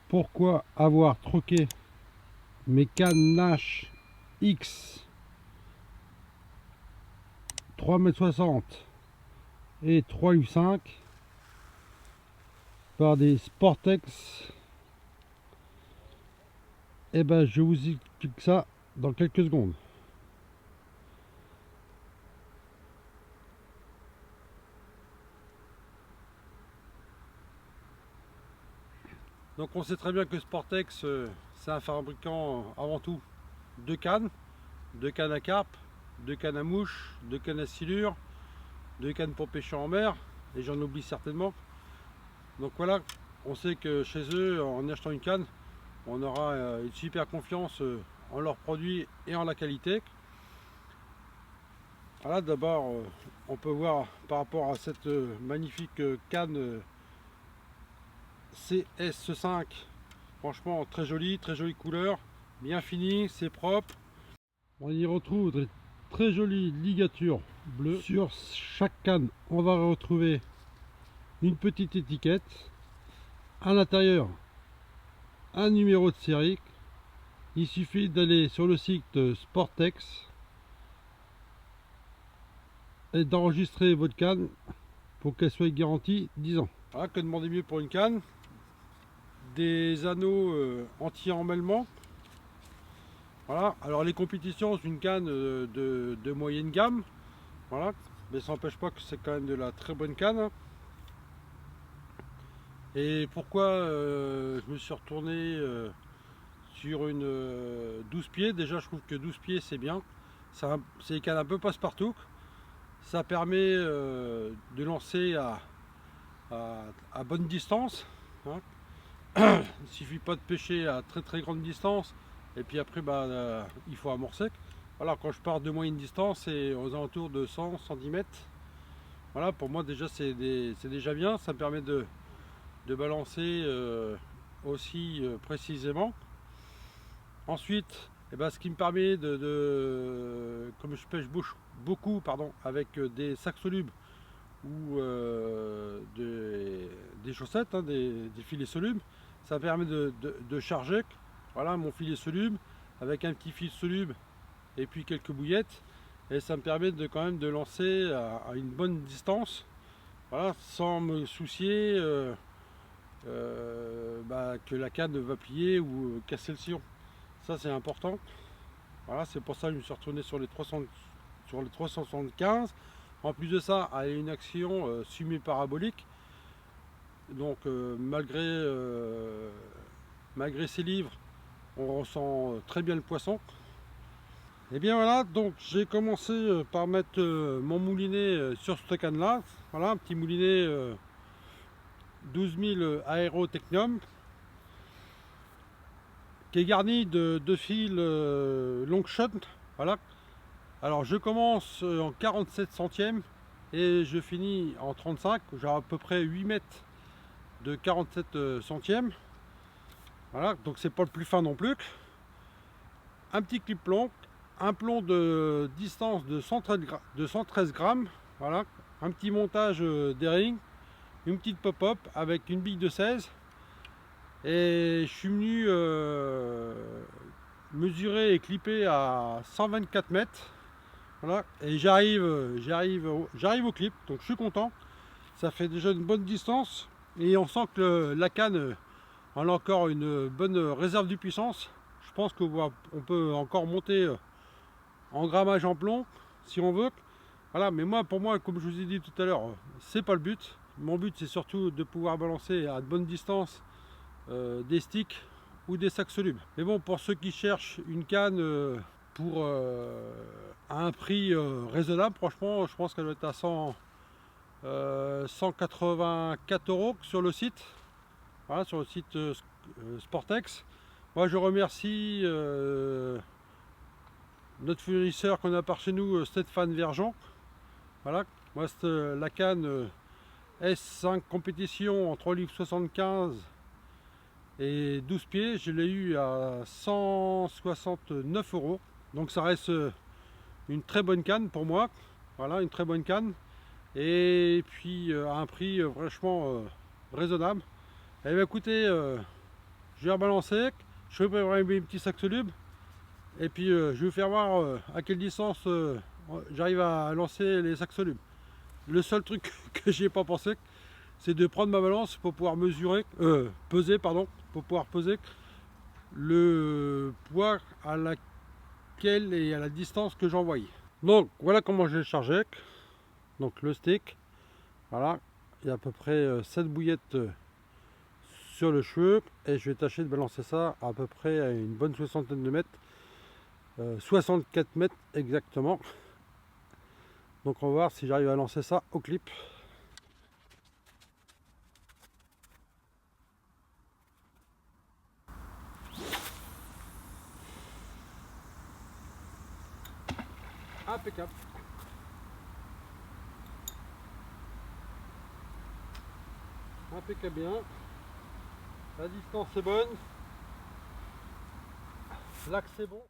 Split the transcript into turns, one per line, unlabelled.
Pourquoi avoir troqué mes cannes Nash X 3,60 m et 3,5 par des Sportex? Eh ben, je vous explique ça dans quelques secondes. Donc on sait très bien que Sportex, c'est un fabricant avant tout de cannes à carpe, de cannes à mouche, de cannes à silure, de cannes pour pêcher en mer, et j'en oublie certainement. Donc voilà, on sait que chez eux, en achetant une canne, on aura une super confiance en leurs produits et en la qualité. Voilà, d'abord, on peut voir par rapport à cette magnifique canne CS5, franchement très jolie couleur, bien finie, c'est propre. On y retrouve de très jolies ligatures bleues. Sur chaque canne, on va retrouver une petite étiquette. À l'intérieur, un numéro de série. Il suffit d'aller sur le site Sportex et d'enregistrer votre canne pour qu'elle soit garantie 10 ans. Voilà, que demander mieux pour une canne? Des anneaux anti-emmêlement. Voilà, alors les compétitions, c'est une canne de moyenne gamme. Voilà, mais ça n'empêche pas que c'est quand même de la très bonne canne. Et pourquoi je me suis retourné sur une 12 pieds? Déjà, je trouve que 12 pieds c'est bien. C'est une canne un peu passe-partout. Ça permet de lancer à bonne distance. Hein. Il suffit pas de pêcher à très grande distance et puis après il faut amorcer. Voilà, quand je pars de moyenne distance, c'est aux alentours de 100 cm. Voilà, pour moi déjà c'est déjà bien. Ça me permet de balancer aussi précisément. Ensuite, ce qui me permet comme je pêche beaucoup avec des sacs solubles ou des chaussettes, hein, des filets solubles, ça me permet de charger. Voilà mon filet soluble avec un petit fil soluble et puis quelques bouillettes, et ça me permet quand même de lancer à une bonne distance, voilà, sans me soucier que la canne va plier ou casser le sillon. Ça c'est important. Voilà, c'est pour ça que je me suis retourné sur les 375. En plus de ça, elle a une action semi-parabolique. Donc malgré ces livres, on ressent très bien le poisson. Et bien voilà, donc j'ai commencé par mettre mon moulinet sur cette canne là. Voilà, un petit moulinet 12 000 Aero Technium, qui est garni de fils Longshot. Voilà. Alors je commence en 47 centièmes et je finis en 35. J'ai à peu près 8 mètres de 47 centièmes. Voilà, donc c'est pas le plus fin non plus. Un petit clip plomb, un plomb de distance de 113 grammes. Voilà, un petit montage d'airing, une petite pop-up avec une bille de 16. Et je suis venu mesurer et clipper à 124 mètres. Voilà, et j'arrive au clip, donc je suis content. Ça fait déjà une bonne distance et on sent que la canne a encore une bonne réserve de puissance. Je pense qu'on peut encore monter en grammage en plomb si on veut. Voilà, mais pour moi, comme je vous ai dit tout à l'heure, c'est pas le but. Mon but c'est surtout de pouvoir balancer à de bonne distance des sticks ou des sacs solubles. Mais bon, pour ceux qui cherchent une canne à un prix raisonnable, franchement, je pense qu'elle doit être à 184 € sur le site. Voilà, sur le site Sportex. Moi, je remercie notre fournisseur qu'on a par chez nous, Stéphane Vergent. Voilà, moi, la canne S5 compétition en 3 livres 75 et 12 pieds, je l'ai eu à 169 €. Donc ça reste une très bonne canne pour moi. Voilà, une très bonne canne. Et puis à un prix franchement raisonnable. Et bien écoutez, je vais rebalancer, je vais préparer mes petits sacs solubles. Et puis je vais vous faire voir à quelle distance j'arrive à lancer les sacs solubles. Le seul truc que j'ai pas pensé, c'est de prendre ma balance pour pouvoir peser, pour pouvoir peser le poids à laquelle et à la distance que j'envoie. Donc voilà comment je l'ai chargé. Donc le stick, voilà, il y a à peu près 7 bouillettes sur le cheveu et je vais tâcher de balancer ça à peu près à une bonne soixantaine de mètres, 64 mètres exactement. Donc on va voir si j'arrive à lancer ça au clip. Impeccable. Impeccable bien. La distance est bonne. L'axe est bon.